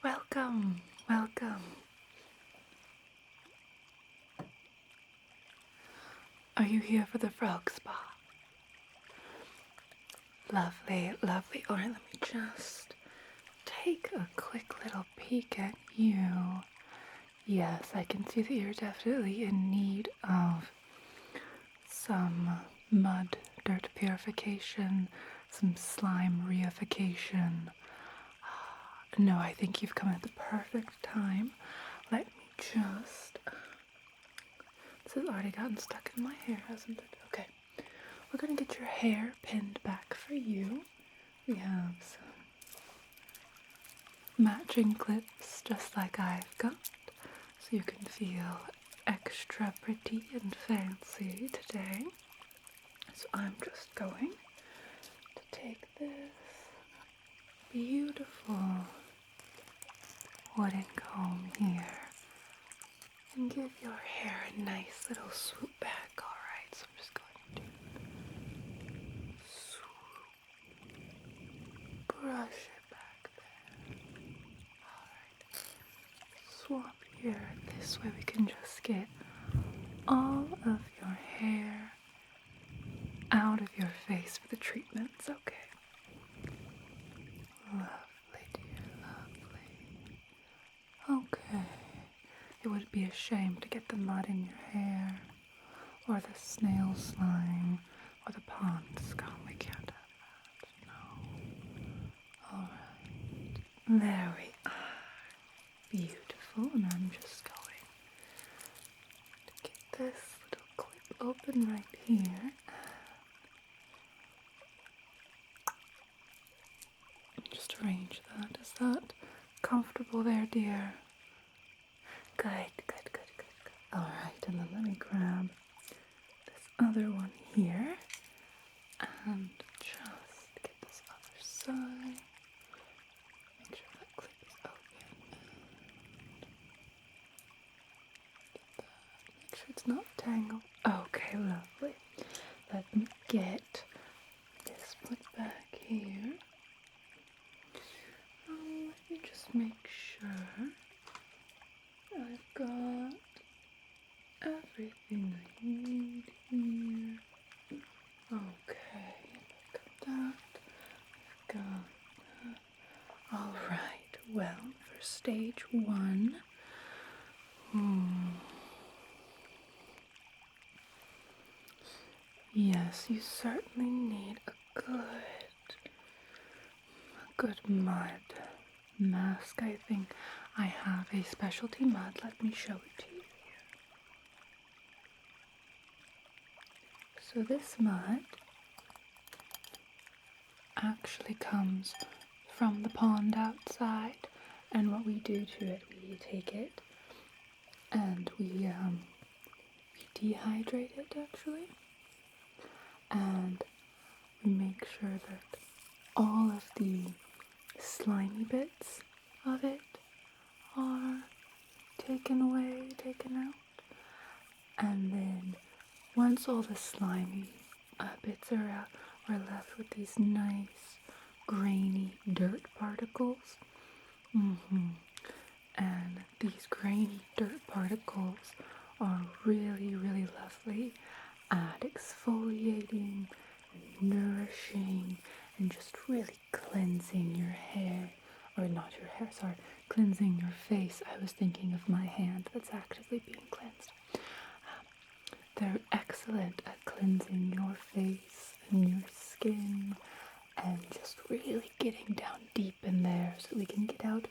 Welcome, welcome. Are you here for the frog spa? Lovely, lovely. Alright, let me just take a quick little peek at you. Yes, I can see that you're definitely in need of some mud dirt purification, some slime reification. No, I think you've come at the perfect time. Let me just... This has already gotten stuck in my hair, hasn't it? Okay. We're gonna get your hair pinned back for you. We have some matching clips just like I've got, so you can feel extra pretty and fancy today. So I'm just going to take this beautiful wooden comb here and give your hair a nice little swoop back. Alright, so I'm just going to swoop, brush it back there. Alright, swap here. This way we can just get all of your hair out of your face for the treatments, okay? Lovely, dear, lovely. Okay. It would be a shame to get the mud in your hair, or the snail slime, or the pond scum. We can't have that, no. Alright. There we are. Beautiful. And I'm just going to get this little clip open right here. Just arrange that. Is that comfortable there, dear? Good, good, good, good, good. Alright, and then let me grab this other one here and just get this other side. Make sure that clip is open. Make sure it's not tangled. Okay, lovely. Let me get this put back here. Let me just make sure I've got everything I need here. Okay, I've got that. I've got that. Alright, well, for stage 1, yes, you certainly need a good mud mask. I think I have a specialty mud. Let me show it to you here. So this mud actually comes from the pond outside, and what we do to it, we take it and we dehydrate it actually, and we make sure that all of the slimy bits of it are taken away, taken out, and then once all the slimy bits are out, we're left with these nice grainy dirt particles. And these grainy dirt particles are really, really lovely at exfoliating and nourishing and just really cleansing your hair, or not your hair, sorry, cleansing your face. I was thinking of my hand that's actively being cleansed. They're excellent at cleansing your face and your skin and just really getting down deep in there so we can get out,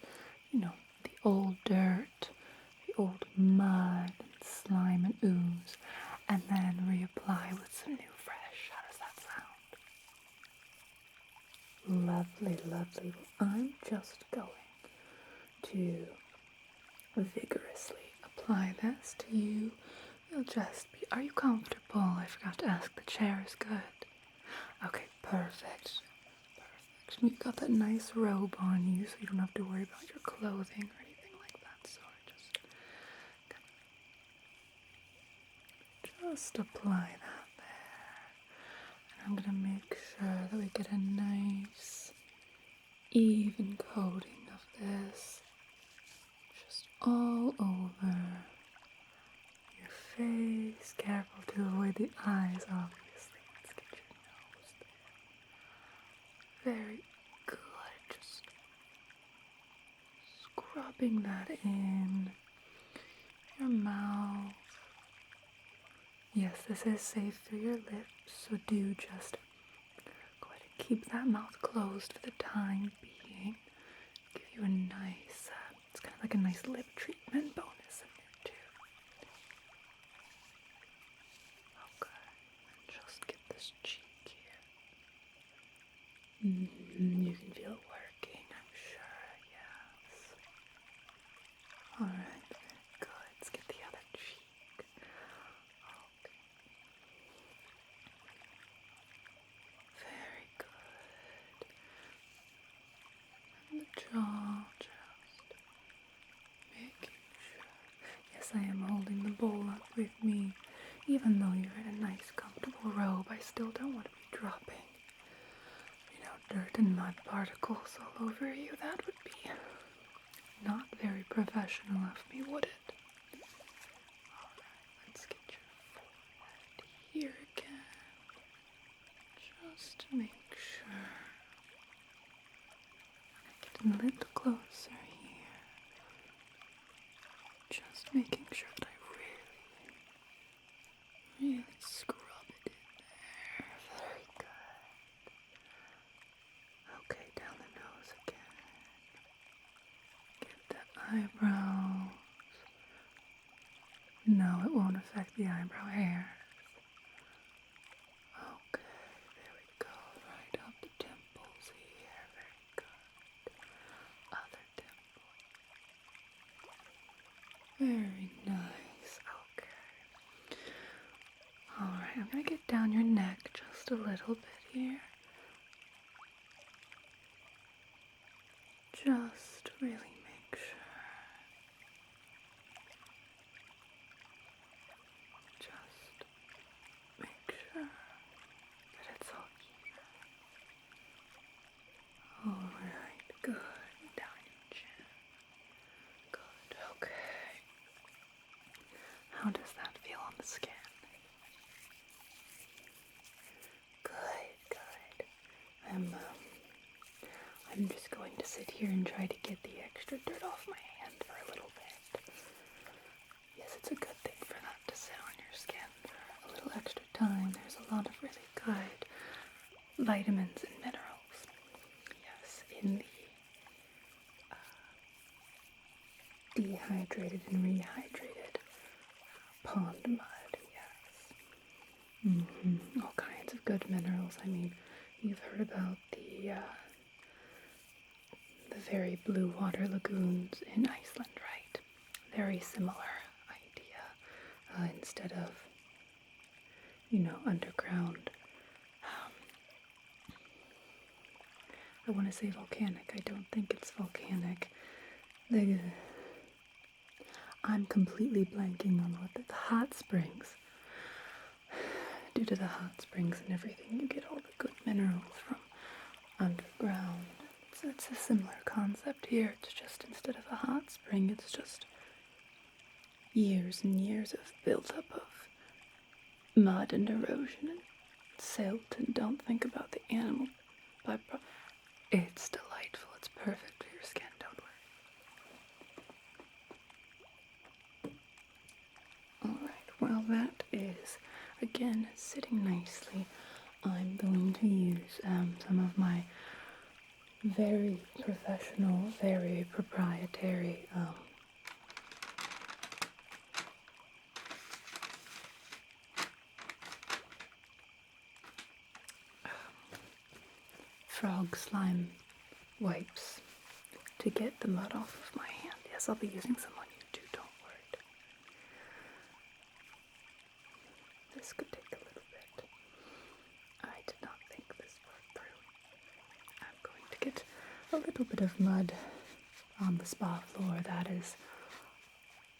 the old dirt, the old mud and slime and ooze, and then reapply with some new fresh. How does that sound? Lovely, lovely. Well, I'm just going to vigorously apply this to you. You'll just be... Are you comfortable? I forgot to ask. The chair is good. Okay, perfect. Perfect. You've got that nice robe on you, so you don't have to worry about your clothing or anything like that. So I just... just apply that there. And I'm gonna make sure that we get a nice even coating of this just all over your face. Careful to avoid the eyes, obviously. Let's get your nose there. Very good. Just scrubbing that in. Your mouth. Yes, this is safe through your lips, so do just go ahead and keep that mouth closed for the time being. Give you a nice, it's kind of like a nice lip treatment bonus in there too. Okay, and just get this cheek here. You can feel it working, I'm sure, yes. Alright, very good. Let's get the other cheek. Okay. Very good. And the jaw, just making sure. Yes, I am holding the bowl up with me. Even though you're in a nice, comfortable robe, I still don't want to be dropping, dirt and mud particles all over you. That would be not very professional of me, would it? Alright, let's get your forehead here again. Just to make sure. Getting a little closer here. Just making sure that I really scrub it in there. Very good. Okay, down the nose again. Get the eyebrows. No, it won't affect the eyebrow hairs. Okay, there we go. Right up the temples here. Very good. Other temple. Very nice. Okay. Alright, I'm going to get down your neck just a little bit here. Just really make sure. Just make sure that it's all here. Alright, good. Down your chin. Good, okay. How does that feel on the skin? Good. I'm just going to sit here and try to get the extra dirt off my hand for a little bit. Yes, it's a good thing for that to sit on your skin for a little extra time. There's a lot of really good vitamins and minerals. Yes, in the dehydrated and rehydrated pond mud, yes. All kinds of good minerals. I mean, you've heard about the very blue water lagoons in Iceland, right? Very similar idea. Instead of, underground. I want to say volcanic. I don't think it's volcanic. I'm completely blanking on what the hot springs. Due to the hot springs and everything, you get all the good minerals from underground. It's a similar concept here. It's just instead of a hot spring, it's just years and years of buildup of mud and erosion and silt, and don't think about the animal byproduct. It's delightful. It's perfect for your skin. Don't worry. Alright, well that is, again, sitting nicely. I'm going to use some of my very professional, very proprietary frog slime wipes to get the mud off of my hand. Yes, I'll be using some on you too, don't worry. This could take a little bit. I did not think this far through. I'm going to get a little bit of mud on the spa floor. That is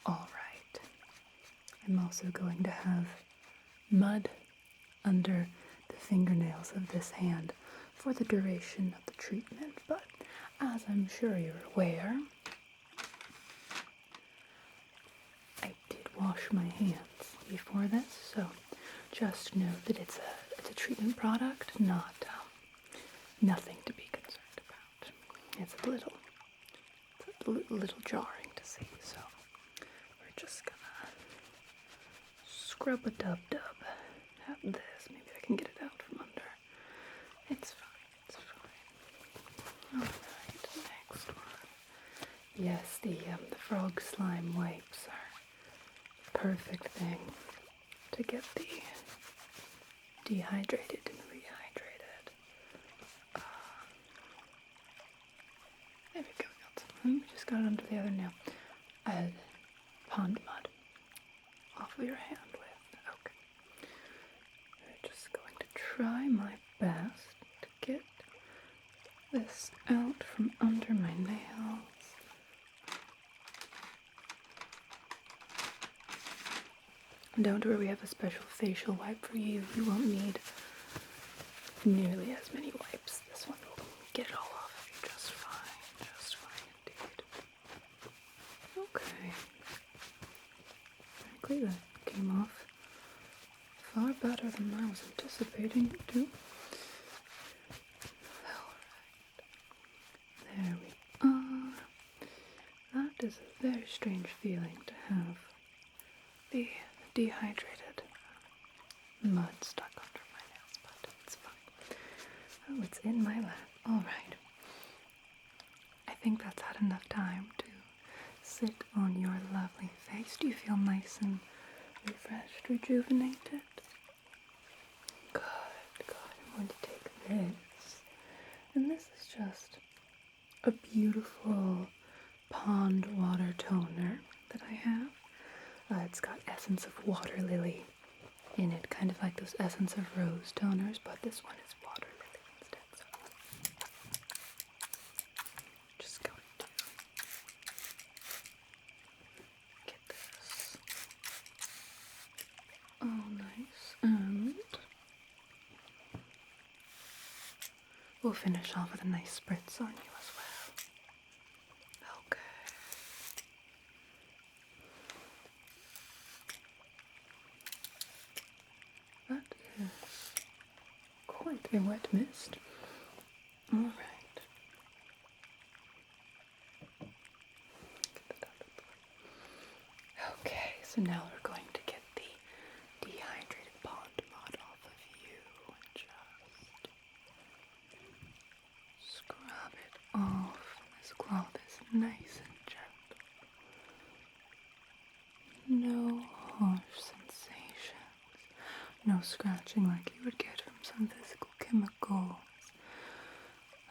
all right. I'm also going to have mud under the fingernails of this hand for the duration of the treatment, but as I'm sure you're aware, I did wash my hands before this, so just know that it's a treatment product, not nothing to be concerned about. It's a little jarring to see, so we're just gonna scrub a dub at this. Maybe I can get it out from under. It's fine. Alright, next one. Yes, the frog slime wipes are the perfect thing to get the dehydrated and rehydrated. There we go, got some. We just got it under the other nail. Pond mud off of your hand with. Okay. I'm just going to try my best to get this out from under my nails. Don't worry, we have a special facial wipe for you. You won't need nearly as many wipes. This one will get it all off of you just fine indeed. Okay. Frankly, that came off far better than I was anticipating it to. Alright. There we are. That is a very strange feeling to have the dehydrated mud stuck under my nails, but it's fine. Oh, it's in my lap. Alright. I think that's had enough time to sit on your lovely face. Do you feel nice and refreshed, rejuvenated? Good. I'm going to take this. And this is just a beautiful pond water toner that I have. It's got essence of water lily in it, kind of like those essence of rose toners, but this one is water lily instead. So just going to get this all nice, and we'll finish off with a nice spritz on you as well. Okay. That is quite a wet mist. Alright. Okay, so now we're going to get the dehydrated pond mud off of you and just scrub it off. This cloth is nice and gentle. No harsh sensations. No scratching like you would get from some physical chemicals.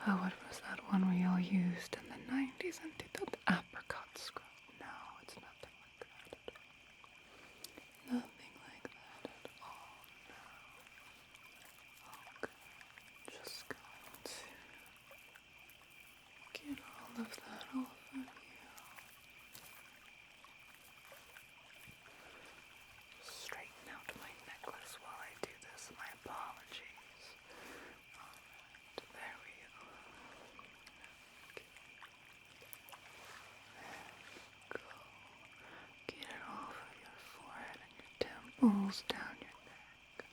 Oh, what was that one we all used in the 90s and did that apricot scrub? No, it's nothing like that at all. Nothing like that at all, no. Okay, just going to get all of that off of you. Straighten out my necklace while I do this. My apologies. Alright, there we go. Okay. There we go. Get it off of your forehead and your temples, down your neck.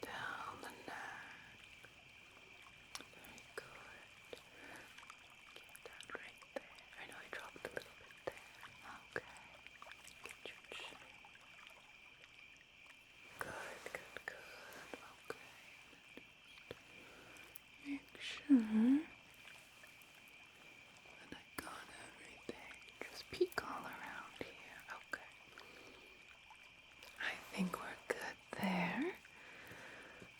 Down the neck. Very good. Get that right there. I know I dropped a little bit there. Okay. Get your chin. Good. Okay. Make sure that I got everything. Just peek all around here. Okay. I think we're good there.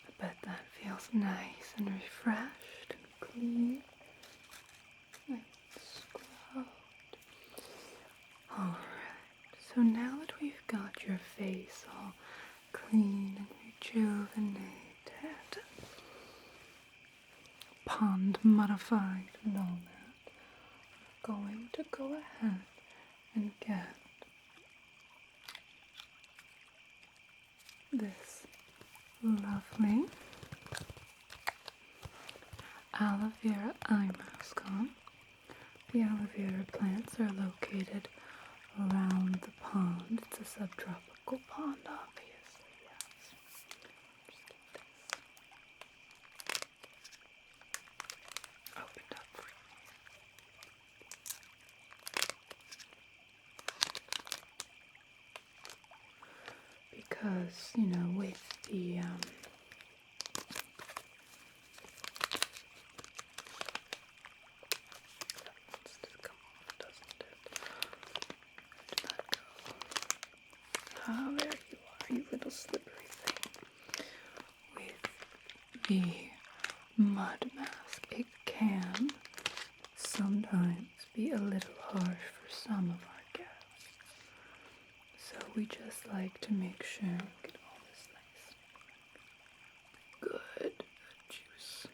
I bet that feels nice and refreshed and clean. Nice scrubbed. Alright, so now that we've got your face all clean and rejuvenated, pond modified and all that, we're going to go ahead and get favorite plants are located around the pond. It's a subtropical pond, obviously, yes. Just get this opened up for you. Because, you know, with the, ah, there you are, you little slippery thing. With the mud mask, it can sometimes be a little harsh for some of our guests. So we just like to make sure we get all this nice, good juice,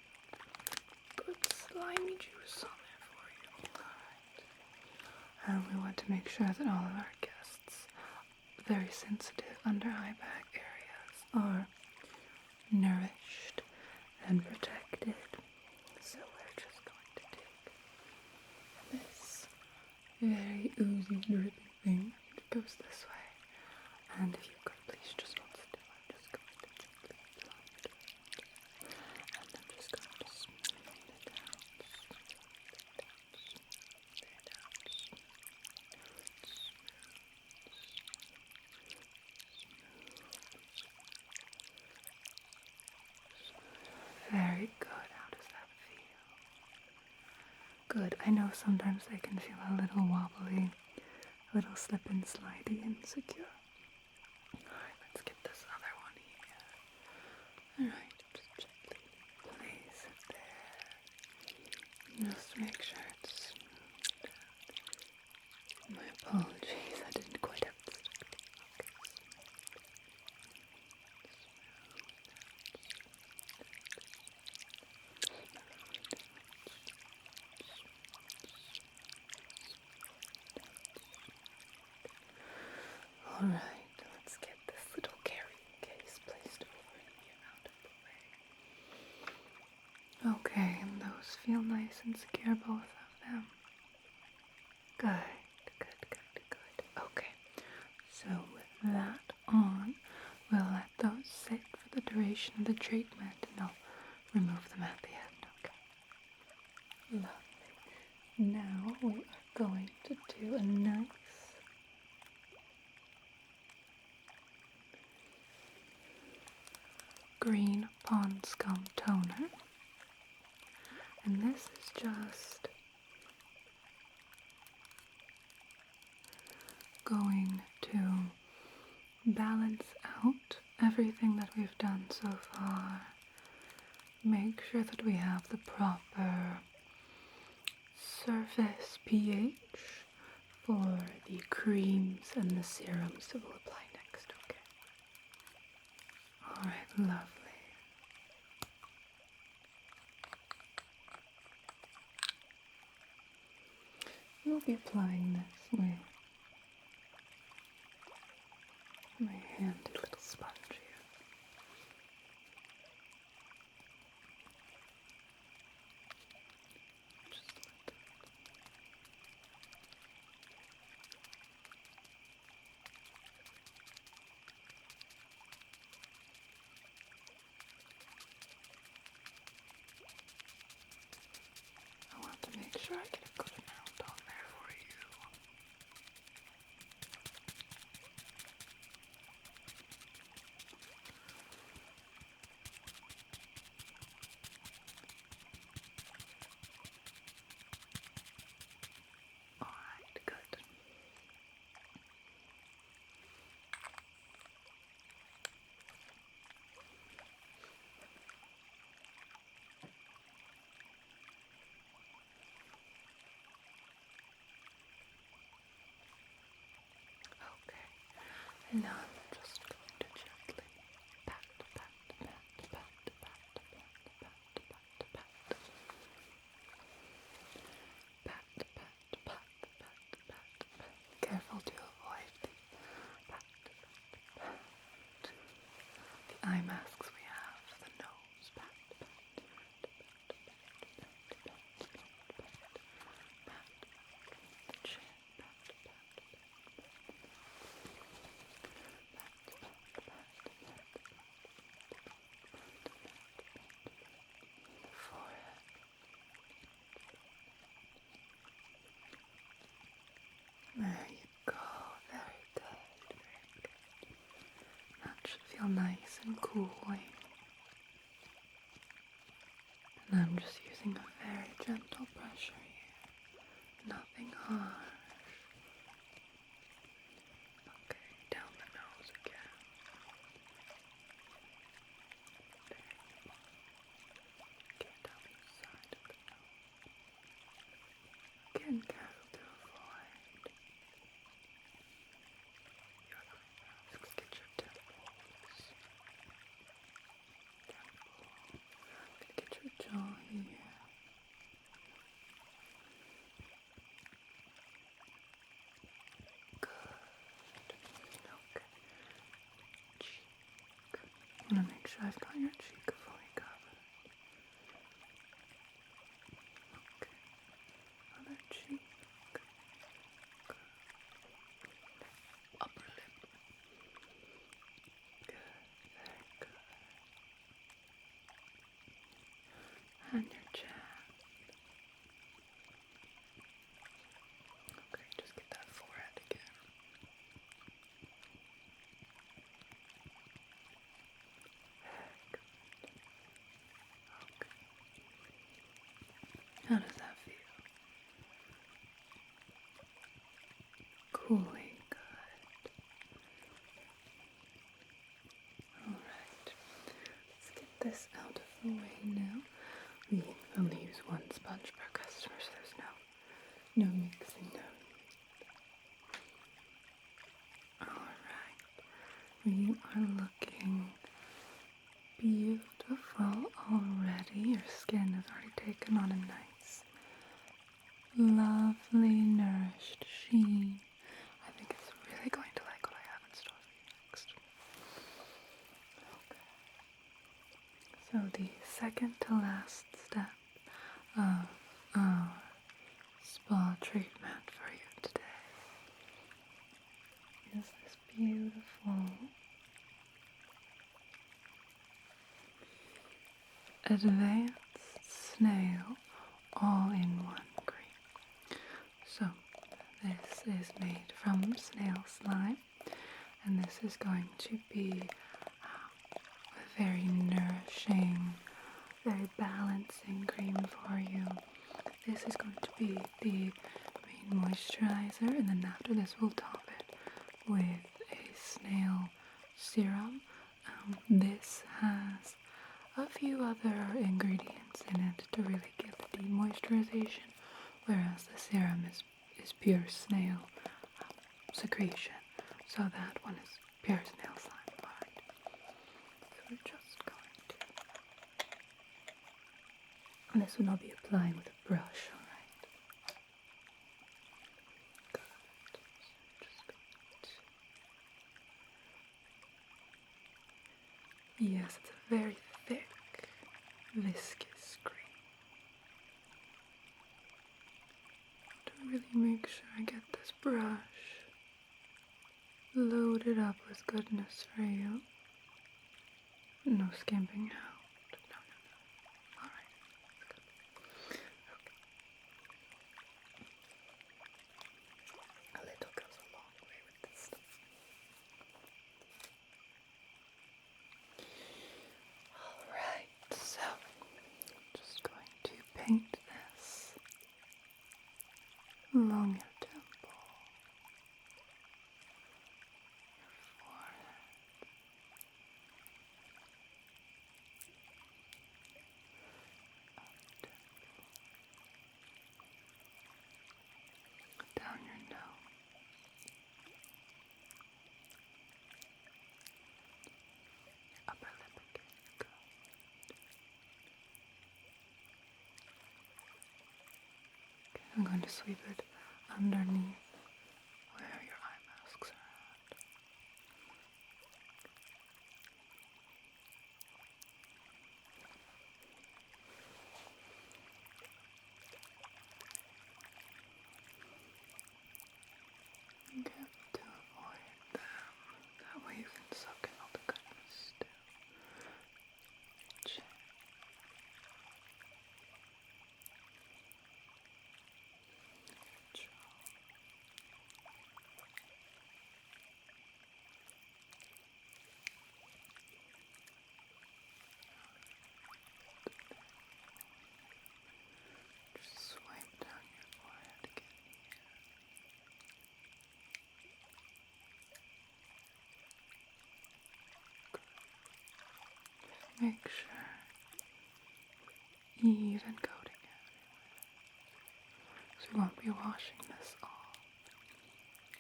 good slimy juice on there for you. Alright. And we want to make sure that all of our guests, very sensitive under eye bag areas, are nourished and protected. So we're just going to take this very oozy, drippy thing. It goes this way. And if you could please just hold still, I'm just going to gently apply it. And I'm just going to smooth it out. Very good. How does that feel? Good. I know sometimes they can feel a little wobbly, a little slip and slidey, insecure. Alright, let's get this other one here. Alright, just gently place it there. Just make sure it's smooth. My apologies, I didn't quite have it stuck to you. Alright, let's get this little carrying case placed over here out of the way. Okay, and those feel nice and secure, both of them. Good, good, good, good. Okay, so with that on, we'll let those sit for the duration of the treatment, and I'll remove them at the end, okay? Lovely. Now we are going to do a nice green pond scum toner, and this is just going to balance out everything that we've done so far. Make sure that we have the proper surface pH for the creams and the serums that we'll apply next, okay? Alright, lovely. We'll be applying this with my handy little sponge here. Just let it. I want to make sure I get a good amount on there for you. Alright, good. Okay, and now I'm just going to gently pat, pat, pat, pat, pat, pat, pat, pat, pat. Pat, pat, pat, pat, pat, pat. Careful to avoid the pat, pat, pat. The eye masks we have, the nose, pat, pat, pat, pat, pat, pat, pat, pat, pat. cooling. And I'm just using a very gentle pressure here. Nothing harsh. Okay, down the nose again. Get down the side of the nose. Again, careful to avoid your eyebrows. Get your temples. Get your jaw here. Good. Okay. Cheek. I want to make sure I've got your cheek fully covered. Okay. Other cheek. Good. Upper lip. Good. Very good. And your chin. Okay, just get that forehead again. Very good. Okay. How does that feel? Cooling. Good. Alright. Let's get this out of the way now. We only use one sponge per customer, so there's no mixing now. Alright. We are looking beautiful already. Your skin has already taken on a nice, lovely, nourished sheen. I think it's really going to like what I have in store for you next. Okay. So the second to last step of our spa treatment for you today is this beautiful advanced Snail all-in-one cream. So this is made from snail slime, and this is going to be a very nourishing, very balancing cream for you. This is going to be the main moisturizer, and then after this we'll top it with a snail serum. This has a few other ingredients in it to really give the moisturization, whereas the serum is pure snail secretion. So that one is pure snail slime. Alright. So we're just going to. And this one I'll be applying with a brush, alright? Good. So just going to. Yes, it's a very thick, viscous cream. To really make sure I get this brush loaded up with goodness for you. No skimping out. No. Alright. Okay. A little goes a long way with this stuff. Alright, so I'm just going to paint this along your temple, your forehead, down your nose, your upper lip again. Good. Okay, I'm going to sweep it underneath where your eye masks are at. Okay, to avoid them. That way you can suck in all the goodness too. Chin. Jaw. make sure even coating everywhere. So we won't be washing this off.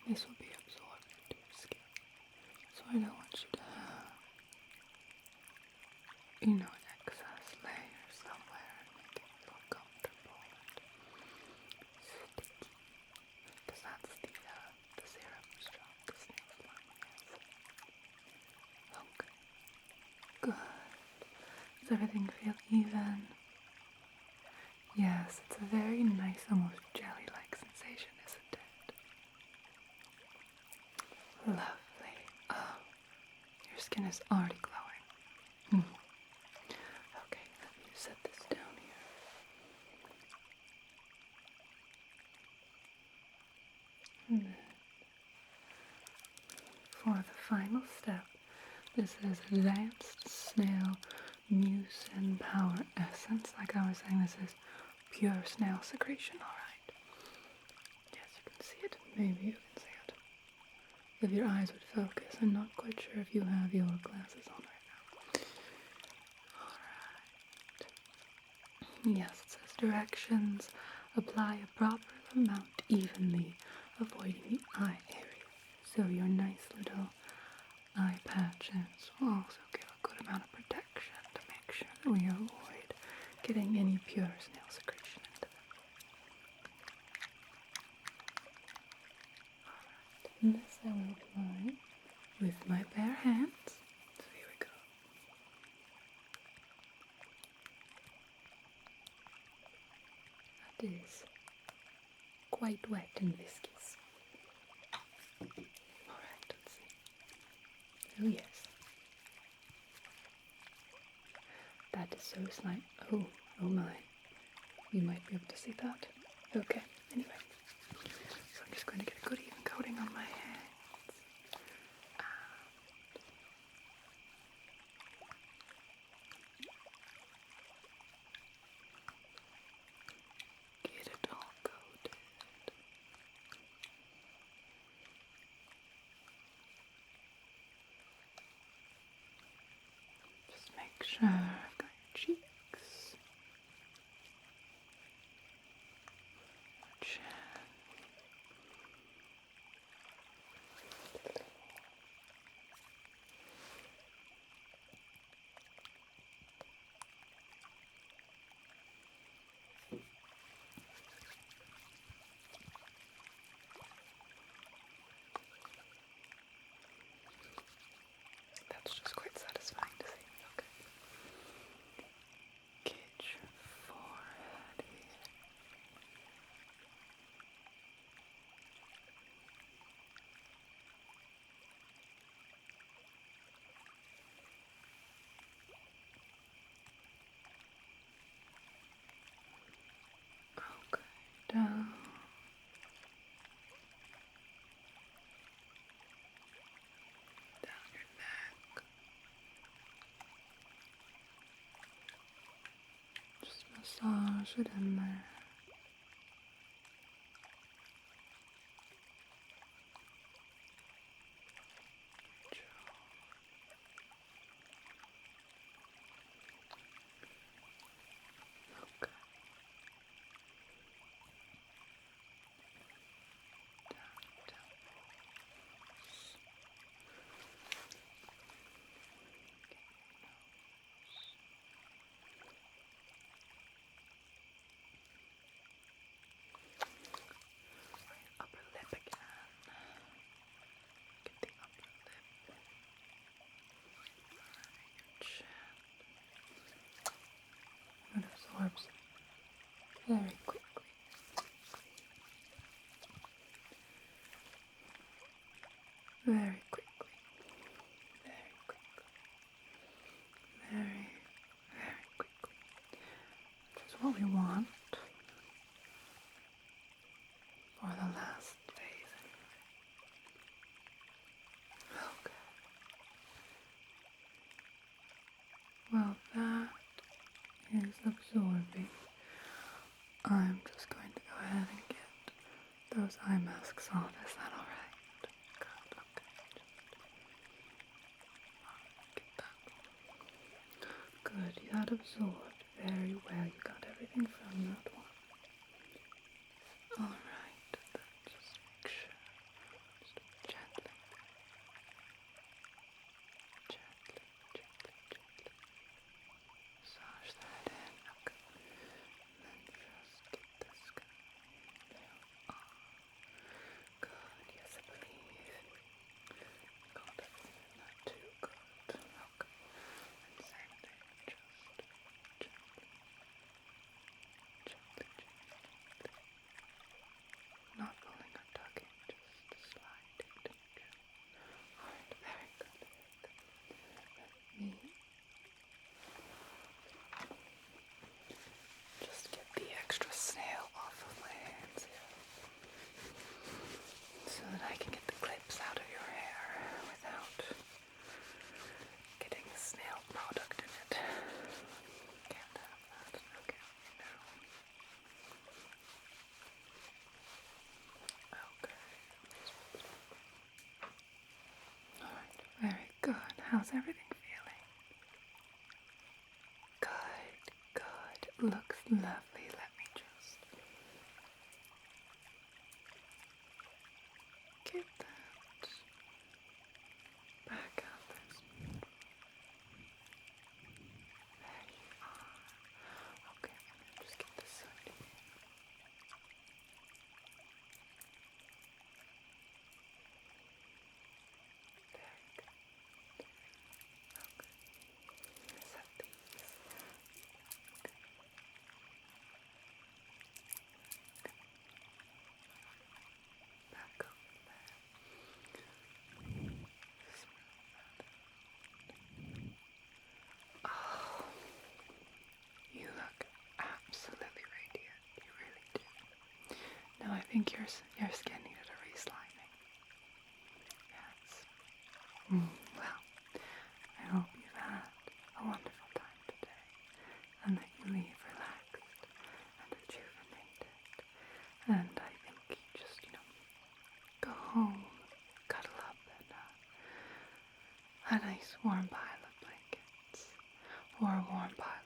This will be absorbed into your skin. So I don't want you to have, an excess layer somewhere and make it feel comfortable and sticky. Because that's the serum strong, the snail slime is. Okay. Good. Does everything feel even? Yes, it's a very nice, almost jelly-like sensation, isn't it? Lovely. Oh, your skin is already glowing. Okay, let me set this down here. And then, for the final step, this is Advanced Snail Mucin Power Essence. Like I was saying, this is pure snail secretion, alright? Yes, you can see it. Maybe you can see it. If your eyes would focus. I'm not quite sure if you have your glasses on right now. Alright. Yes, it says directions. Apply a proper amount evenly, avoiding the eye area. So your nice little eye patches will also give a good amount of protection to make sure that we avoid getting any pure snail secretion into them. Alright, and this I will apply with my bare hands. So here we go. That is quite wet and viscous. Alright, let's see. Oh yes. That is so slime. Oh my. You might be able to see that. Okay, anyway. So I'm just going to get a good even coating on my hands. Get it all coated. Just make sure I've got your cheeks, your chin. That's just quite satisfying to see. Okay. Get your forehead here. Okay, down. Down your neck. Just massage it in there. Your jaw. Okay. Down your temples. Upper lip again. Get the upper lip. Your chin. It absorbs very quickly. Very quickly. Very quickly. Very, very quickly. Which is what we want for the last phase anyway. Okay. Well, that is absorbing. I'm just going to go ahead and get those eye masks off. Is that alright? Good, okay. Get that absorbed very well. You got everything from that one. Alright, then just make sure. Just gently. Massage that in. Okay. And then just get this going. Good, yes, I believe. Got everything in that too. Good. Okay. And same thing, just gently. Not pulling or tugging, just sliding. Alright, very good. Let me just get the extra snail off of my hands here, so that I can get the clips out of your hair without getting snail product in it. Can't have that. Okay, now. Okay. Alright, very good. How's everything feeling? Good, good. Looks lovely. Let me just get that back out. There you are. Okay, and then just get this side again. Very good. Okay. Set these. Back over there. Oh, you look absolutely radiant. You really do. No, I think your skin needed a re-sliming. Yes. Well, I hope you've had a wonderful time today, and that you leave relaxed and rejuvenated. And I think you just, go home, cuddle up in a nice warm pile of blankets, or a warm pile